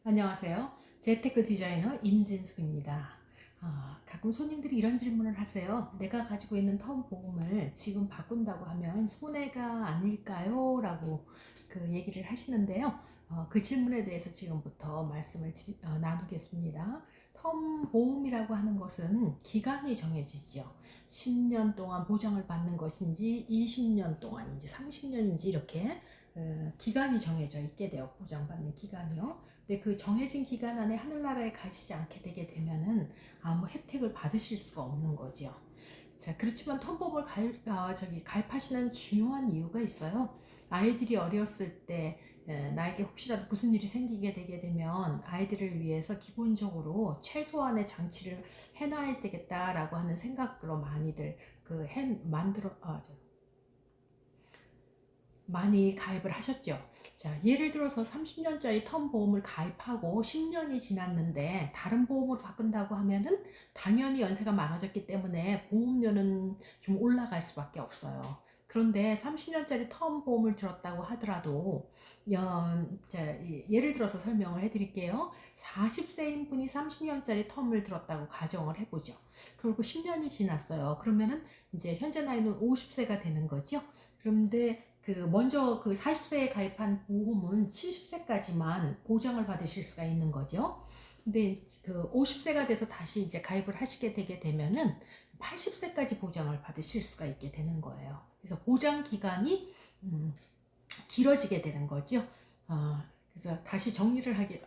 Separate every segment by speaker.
Speaker 1: 안녕하세요. 재테크 디자이너 임진숙입니다. 가끔 손님들이 이런 질문을 하세요. 내가 가지고 있는 텀 보험을 지금 바꾼다고 하면 손해가 아닐까요? 라고 그 얘기를 하시는데요. 그 질문에 대해서 지금부터 말씀을 나누겠습니다. 텀 보험이라고 하는 것은 기간이 정해지죠. 10년 동안 보장을 받는 것인지 20년 동안인지 30년인지 이렇게 기간이 정해져 있게 돼요. 보장받는 기간이요. 근데 그 정해진 기간 안에 하늘나라에 가시지 않게 되게 되면은 아무 혜택을 받으실 수가 없는 거죠. 자, 그렇지만 텀보험을 가입하시는 중요한 이유가 있어요. 아이들이 어렸을 때 나에게 혹시라도 무슨 일이 생기게 되게 되면 아이들을 위해서 기본적으로 최소한의 장치를 해놔야 되겠다라고 하는 생각으로 많이들 많이 가입을 하셨죠. 자, 예를 들어서 30년짜리 텀 보험을 가입하고 10년이 지났는데 다른 보험으로 바꾼다고 하면은 당연히 연세가 많아졌기 때문에 보험료는 좀 올라갈 수밖에 없어요. 그런데 30년짜리 텀 보험을 들었다고 하더라도 예를 들어서 설명을 해드릴게요. 40세인 분이 30년짜리 텀을 들었다고 가정을 해보죠. 그리고 10년이 지났어요. 그러면은 이제 현재 나이는 50세가 되는 거죠. 그런데 먼저 그 40세에 가입한 보험은 70세까지만 보장을 받으실 수가 있는 거죠. 근데 그 50세가 돼서 다시 이제 가입을 하시게 되게 되면은 80세까지 보장을 받으실 수가 있게 되는 거예요. 그래서 보장 기간이 길어지게 되는 거죠. 그래서 다시 정리를 하게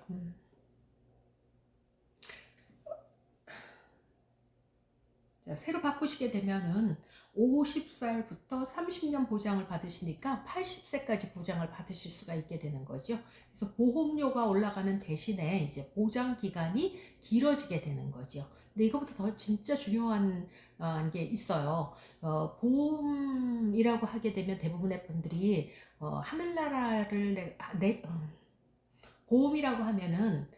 Speaker 1: 새로 바꾸시게 되면은 50살부터 30년 보장을 받으시니까 80세까지 보장을 받으실 수가 있게 되는 거죠. 그래서 보험료가 올라가는 대신에 이제 보장 기간이 길어지게 되는 거죠. 근데 이거보다 더 진짜 중요한 게 있어요. 보험이라고 하게 되면 대부분의 분들이 하늘나라를 보험이라고 하면은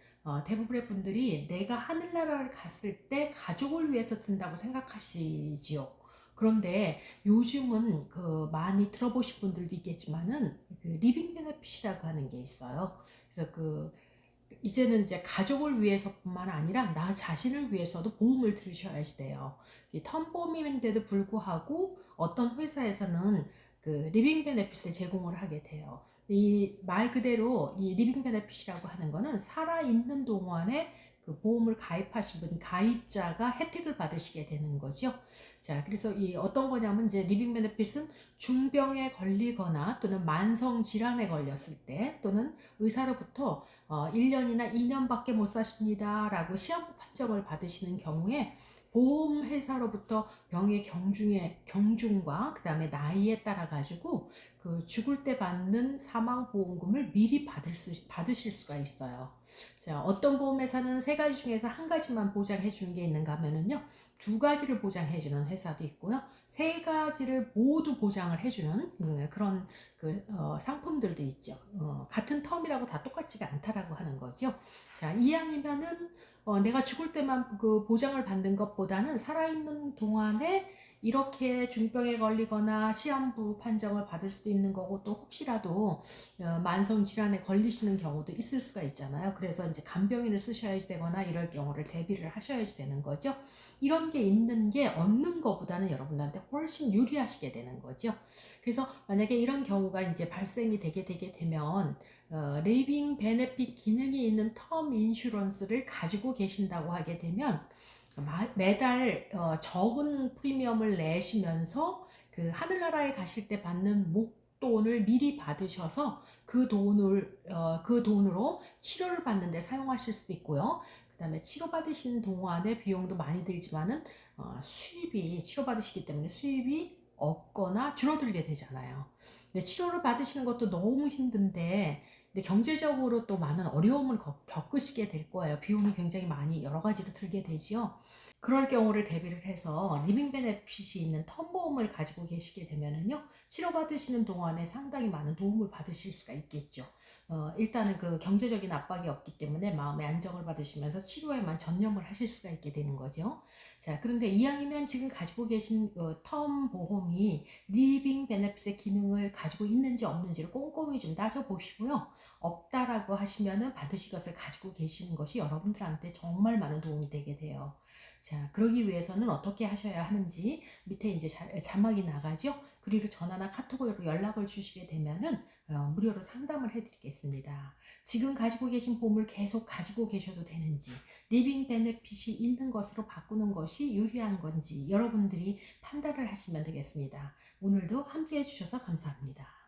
Speaker 1: 대부분의 분들이 내가 하늘나라를 갔을 때 가족을 위해서 든다고 생각하시지요. 그런데 요즘은 많이 들어보신 분들도 있겠지만은 리빙 베네핏이라고 하는 게 있어요. 그래서 이제는 이제 가족을 위해서뿐만 아니라 나 자신을 위해서도 보험을 들으셔야 돼요. 이 텀보험인데도 불구하고 어떤 회사에서는 리빙 베네핏을 제공을 하게 돼요. 이 말 그대로 이 리빙 베네핏이라고 하는 거는 살아있는 동안에 그 보험을 가입하신 분, 가입자가 혜택을 받으시게 되는 거죠. 자, 그래서 이 어떤 거냐면 이제 리빙 베네핏은 중병에 걸리거나 또는 만성 질환에 걸렸을 때 또는 의사로부터 1년이나 2년밖에 못 사십니다 라고 시한부 판정을 받으시는 경우에 보험회사로부터 병의 경중과 그 다음에 나이에 따라 가지고 죽을 때 받는 사망보험금을 미리 받으실 수가 있어요. 자, 어떤 보험회사는 세 가지 중에서 한 가지만 보장해 주는 게 있는가 하면요, 두 가지를 보장해 주는 회사도 있고요, 세 가지를 모두 보장을 해주는 그런 상품들도 있죠. 같은 텀이라고 다 똑같지가 않다라고 하는 거죠. 자, 이왕이면은 내가 죽을 때만 그 보장을 받는 것보다는 살아있는 동안에 이렇게 중병에 걸리거나 시한부 판정을 받을 수도 있는 거고, 또 혹시라도 만성 질환에 걸리시는 경우도 있을 수가 있잖아요. 그래서 이제 간병인을 쓰셔야 되거나 이럴 경우를 대비를 하셔야 되는 거죠. 이런 게 있는 게 없는 것보다는 여러분들한테 훨씬 유리하시게 되는 거죠. 그래서 만약에 이런 경우가 이제 발생이 되게 되면 리빙 베네핏 기능이 있는 텀 인슈런스를 가지고 계신다고 하게 되면 매달 적은 프리미엄을 내시면서 그 하늘나라에 가실 때 받는 목돈을 미리 받으셔서 그 돈으로 치료를 받는데 사용하실 수도 있고요. 그 다음에 치료받으시는 동안에 비용도 많이 들지만은 치료받으시기 때문에 수입이 없거나 줄어들게 되잖아요. 근데 치료를 받으시는 것도 너무 힘든데, 근데 경제적으로 또 많은 어려움을 겪으시게 될 거예요. 비용이 굉장히 많이 여러 가지로 들게 되지요. 그럴 경우를 대비를 해서 리빙 베네핏이 있는 텀 보험을 가지고 계시게 되면은요, 치료받으시는 동안에 상당히 많은 도움을 받으실 수가 있겠죠. 일단은 그 경제적인 압박이 없기 때문에 마음의 안정을 받으시면서 치료에만 전념을 하실 수가 있게 되는 거죠. 자, 그런데 이왕이면 지금 가지고 계신 텀 보험이 리빙 베네핏의 기능을 가지고 있는지 없는지를 꼼꼼히 좀 따져보시고요. 없다라고 하시면은 반드시 이것을 가지고 계시는 것이 여러분들한테 정말 많은 도움이 되게 돼요. 자, 그러기 위해서는 어떻게 하셔야 하는지 밑에 이제 자막이 나가죠. 그리고 전화나 카톡으로 연락을 주시게 되면은 무료로 상담을 해드리겠습니다. 지금 가지고 계신 보험을 계속 가지고 계셔도 되는지, 리빙 베네핏이 있는 것으로 바꾸는 것이 유리한 건지 여러분들이 판단을 하시면 되겠습니다. 오늘도 함께 해주셔서 감사합니다.